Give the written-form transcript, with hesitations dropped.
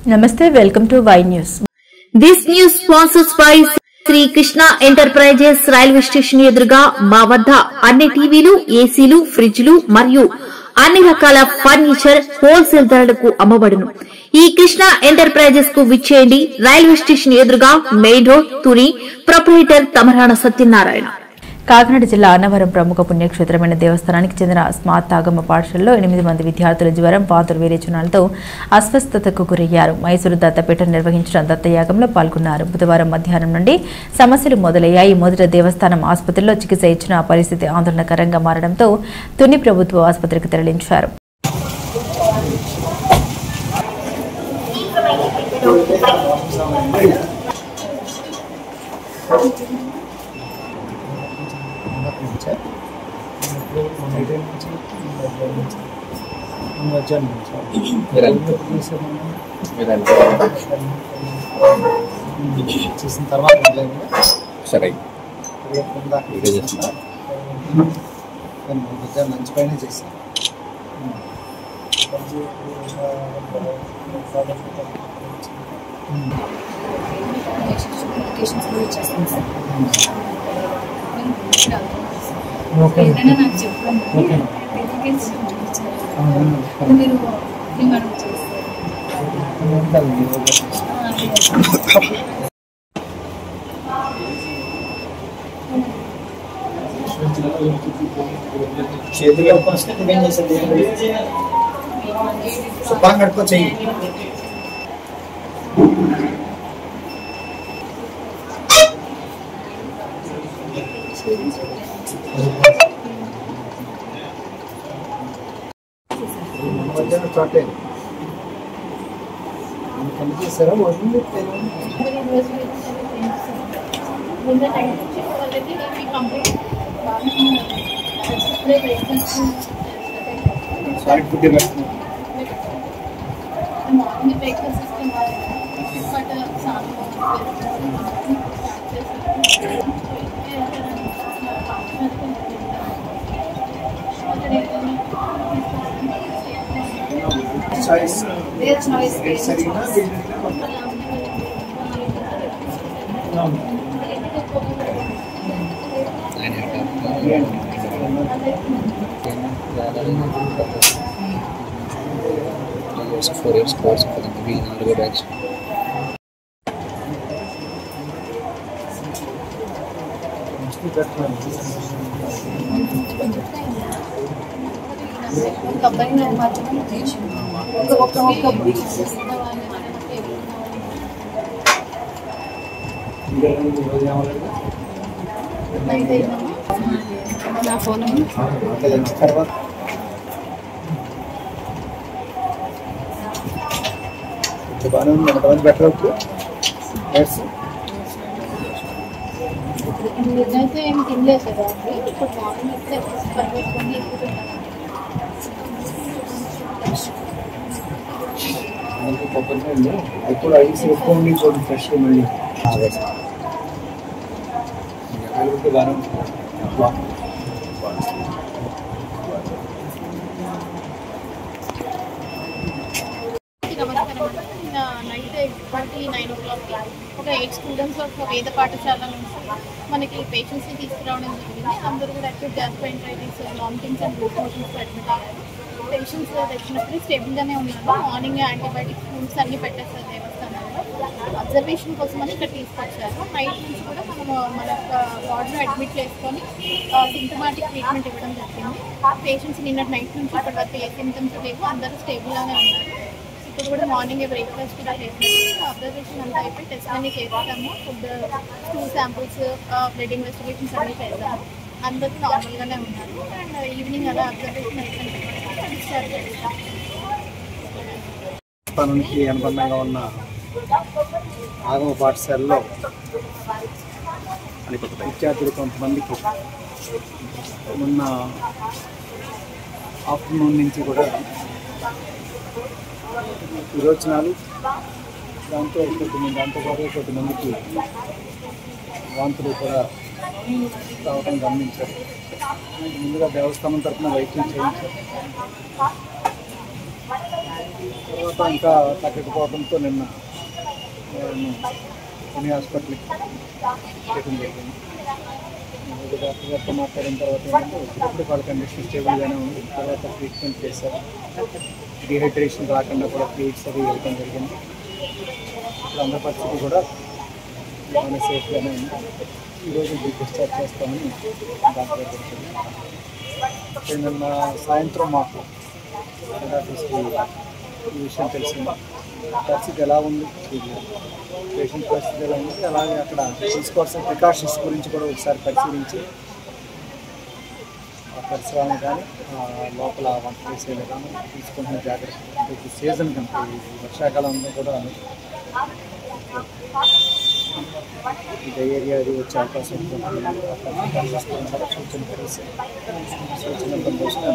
Namaste, welcome to Y News. This news sponsors by Shri Krishna enterprises railway station ఎదురుగా మా వద్ద అన్ని టీవీలు, ఏసీలు, ఫ్రిడ్జ్లు మరియు అన్ని రకాల ఫర్నిచర్ హోల్సేల్ ధరలకు అమ్మబడును. ఈ కృష్ణ ఎంటర్ప్రైజెస్ కు విచ్చేయండి. రైల్వే స్టేషన్ ఎదురుగా main road, Tuni. Proprietor Tamarana Satyanarayana. Kakinada జిల్లా అన్నవరం ప్రముఖ పుణ్యక్షేత్రమైన దేవస్థానానికి చెందిన స్మార్ట్ ఆగమ పాఠశాలలో 8 మంది విద్యార్థుల జ్వరం, వాంతులు, విరేచనాలతో అస్వస్థతకు గురయ్యారు. మైసూరు దత్తపీఠం నిర్వహించిన దత్తయాగంలో పాల్గొన్నారు. బుధవారం మధ్యాహ్నం నుండి సమస్యలు మొదలయ్యాయి. మొదట దేవస్థానం ఆసుపత్రిలో చికిత్స ఇచ్చిన పరిస్థితి ఆందోళనకరంగా మారడంతో తుని ప్రభుత్వ ఆసుపత్రికి తరలించారు. చేసిన తర్వాత సరే లంచ్ పైన చేశాను. ఏదైనా నాకు చెప్పండి. మీరు చేతిలో వస్తే డిపెండ్ చేసేది శుభ్రంగా కడుక్కో చెయ్యి. చోటే చేస్తారా సారీ ఫుడ్ choice సరిగ్గా also 4 years course for the degree in Algebra batch. నా ఫోన్ తర్వాత బాగానే ఉంది. ఎంతమంది బెటర్ అవుతుంది అయితే ఏం తినలేదు కదా అండి. ఇప్పుడు మార్నింగ్ అయితే పరిగెత్తుకొని కొబ్బరి ఇప్పుడు ఐస్ ఎక్కువ ఉండి చూడండి ఫ్రెష్ మళ్ళీ బాగా నైట్ ఇప్పటికి 9 o'clockకి ఒక 8 స్టూడెంట్స్ ఒక వేద పాఠశాల నుంచి మనకి పేషెంట్స్ని తీసుకురావడం జరిగింది. అందరూ కూడా acute gastritis, vomitings and loose మోషన్స్తో అడ్మిట్ అయ్యారు. పేషెంట్స్ తెచ్చినప్పుడు స్టేబుల్గానే ఉన్నారు. మార్నింగ్ యాంటీబయాటిక్స్ ఫ్రూట్స్ అన్నీ పెట్టేస్తారు దేవస్థానంలో. అబ్జర్వేషన్ కోసం అని ఇక్కడ తీసుకొచ్చారు. నైట్ నుంచి కూడా మనము మన వార్డులో అడ్మిట్ చేసుకొని సింటమాటిక్ ట్రీట్మెంట్ ఇవ్వడం జరిగింది. పేషెంట్స్ నిన్నటి నైట్ నుంచి ఇప్పటి వరకు ఏ సింటమ్స్ లేవు, అందరూ స్టేబుల్గానే ఉన్నారు. ఇప్పుడు కూడా మార్నింగ్ బ్రేక్ఫాస్ట్ కూడా చేసాము. అబ్జర్వేషన్ అంతా అయిపోయి టెస్ట్ అన్నీ చేస్తాము. Food, stool samples, blood investigations అన్నీ చేస్తాము. అందరూ నార్మల్గానే ఉన్నారు. అండ్ ఈవినింగ్ అలా అబ్జర్వేషన్ అయిపోయింది. డిశ్చార్జ్ చేస్తాం. స్థానానికి అనుబంధంగా ఉన్న ఆగమ పాఠశాలలో విద్యార్థులు కొంతమందికి మొన్న ఆఫ్టర్నూన్ నుంచి కూడా విరోచనాలు, దాంతోపాటు కొంతమందికి వాంతులు కూడా రావడం గమనించారు. ముందుగా దేవస్థానం తరఫున వైద్యం చేయించారు. తర్వాత ఇంకా తగ్గకపోవడంతో నిన్న కొన్ని హాస్పిటల్కి చేయడం జరిగింది. డాక్టర్ గారితో మాట్లాడిన తర్వాత ఏంటంటే ఇప్పుడు వాళ్ళ కండిషన్ స్టేబుల్గానే ఉంది. తర్వాత ట్రీట్మెంట్ చేశారు. డిహైడ్రేషన్ రాకుండా కూడా ఫ్లూయిడ్స్ అవి ఇవ్వడం జరిగింది. ఇప్పుడు అందరి పరిస్థితి కూడా బాగానే సేఫ్గానే ఉంది. ఈరోజు డిశ్చార్జ్ చేస్తామని డాక్టర్ గారు చెప్పింది. నిన్న సాయంత్రం మాకు ఈ విషయం తెలిసింది. పరిస్థితి ఎలా ఉంది, పేషెంట్ పరిస్థితి ఎలా ఉంది, అలాగే అక్కడ తీసుకోవాల్సిన ప్రికాషన్స్ గురించి కూడా ఒకసారి పరిశీలించి ఆ పరిసరాలను కానీ లోపల వంట చేసే విధానం తీసుకుంటున్న జాగ్రత్త సీజన్ కంటే వర్షాకాలంలో కూడా ఈ డయేరియా అది వచ్చే అవకాశం ఉంటుంది. సూచన బందోబస్తు